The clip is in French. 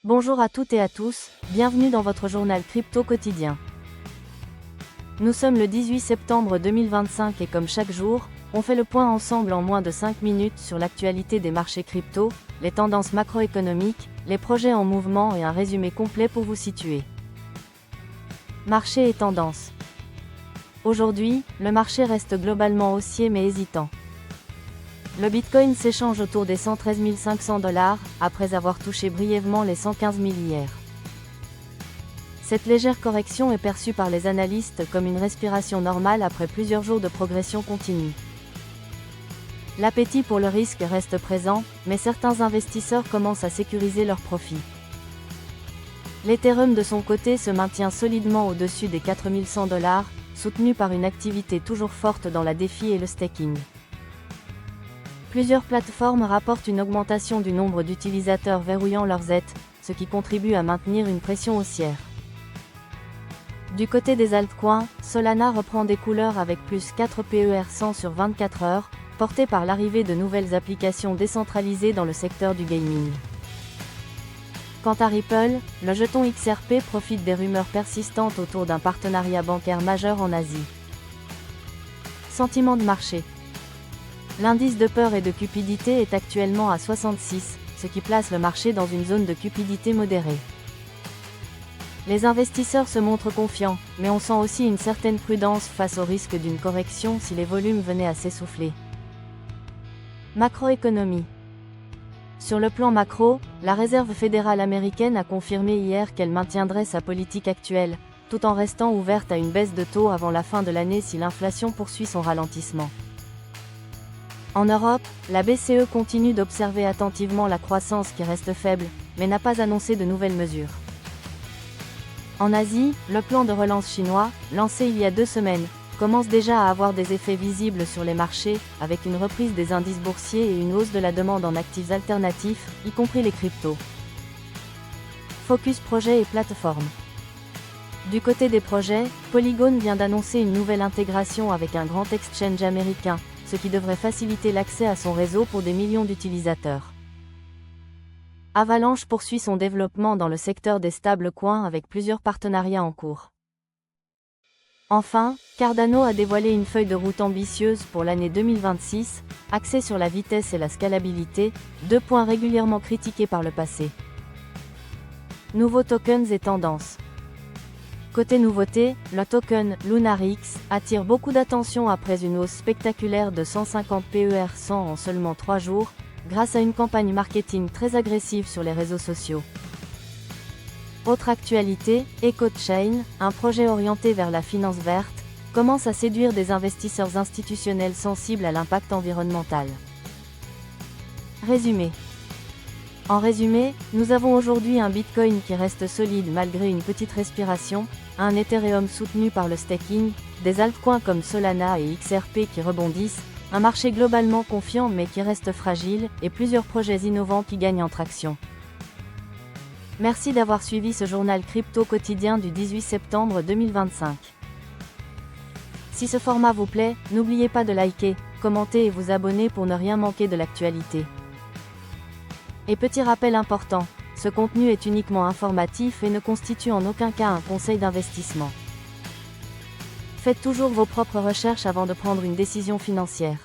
Bonjour à toutes et à tous, bienvenue dans votre journal crypto quotidien. Nous sommes le 18 septembre 2025 et comme chaque jour, on fait le point ensemble en moins de 5 minutes sur l'actualité des marchés crypto, les tendances macroéconomiques, les projets en mouvement et un résumé complet pour vous situer. Marché et tendances. Aujourd'hui, le marché reste globalement haussier mais hésitant. Le Bitcoin s'échange autour des 113 500 $, après avoir touché brièvement les 115 000 hier. Cette légère correction est perçue par les analystes comme une respiration normale après plusieurs jours de progression continue. L'appétit pour le risque reste présent, mais certains investisseurs commencent à sécuriser leurs profits. L'Ethereum de son côté se maintient solidement au-dessus des 4100 $, soutenu par une activité toujours forte dans la DeFi et le staking. Plusieurs plateformes rapportent une augmentation du nombre d'utilisateurs verrouillant leurs ETH, ce qui contribue à maintenir une pression haussière. Du côté des altcoins, Solana reprend des couleurs avec plus 4 PER100 sur 24 heures, porté par l'arrivée de nouvelles applications décentralisées dans le secteur du gaming. Quant à Ripple, le jeton XRP profite des rumeurs persistantes autour d'un partenariat bancaire majeur en Asie. Sentiment de marché. L'indice de peur et de cupidité est actuellement à 66, ce qui place le marché dans une zone de cupidité modérée. Les investisseurs se montrent confiants, mais on sent aussi une certaine prudence face au risque d'une correction si les volumes venaient à s'essouffler. Macroéconomie. Sur le plan macro, la Réserve fédérale américaine a confirmé hier qu'elle maintiendrait sa politique actuelle, tout en restant ouverte à une baisse de taux avant la fin de l'année si l'inflation poursuit son ralentissement. En Europe, la BCE continue d'observer attentivement la croissance qui reste faible, mais n'a pas annoncé de nouvelles mesures. En Asie, le plan de relance chinois, lancé il y a 2 semaines, commence déjà à avoir des effets visibles sur les marchés, avec une reprise des indices boursiers et une hausse de la demande en actifs alternatifs, y compris les cryptos. Focus projet et plateforme. Du côté des projets, Polygon vient d'annoncer une nouvelle intégration avec un grand exchange américain, ce qui devrait faciliter l'accès à son réseau pour des millions d'utilisateurs. Avalanche poursuit son développement dans le secteur des stablecoins avec plusieurs partenariats en cours. Enfin, Cardano a dévoilé une feuille de route ambitieuse pour l'année 2026, axée sur la vitesse et la scalabilité, 2 points régulièrement critiqués par le passé. Nouveaux tokens et tendances. Côté nouveauté, le token LunarX attire beaucoup d'attention après une hausse spectaculaire de 150 PER100 en seulement 3 jours, grâce à une campagne marketing très agressive sur les réseaux sociaux. Autre actualité, EcoChain, un projet orienté vers la finance verte, commence à séduire des investisseurs institutionnels sensibles à l'impact environnemental. Résumé. En résumé, nous avons aujourd'hui un Bitcoin qui reste solide malgré une petite respiration, un Ethereum soutenu par le staking, des altcoins comme Solana et XRP qui rebondissent, un marché globalement confiant mais qui reste fragile, et plusieurs projets innovants qui gagnent en traction. Merci d'avoir suivi ce journal crypto quotidien du 18 septembre 2025. Si ce format vous plaît, n'oubliez pas de liker, commenter et vous abonner pour ne rien manquer de l'actualité. Et petit rappel important, ce contenu est uniquement informatif et ne constitue en aucun cas un conseil d'investissement. Faites toujours vos propres recherches avant de prendre une décision financière.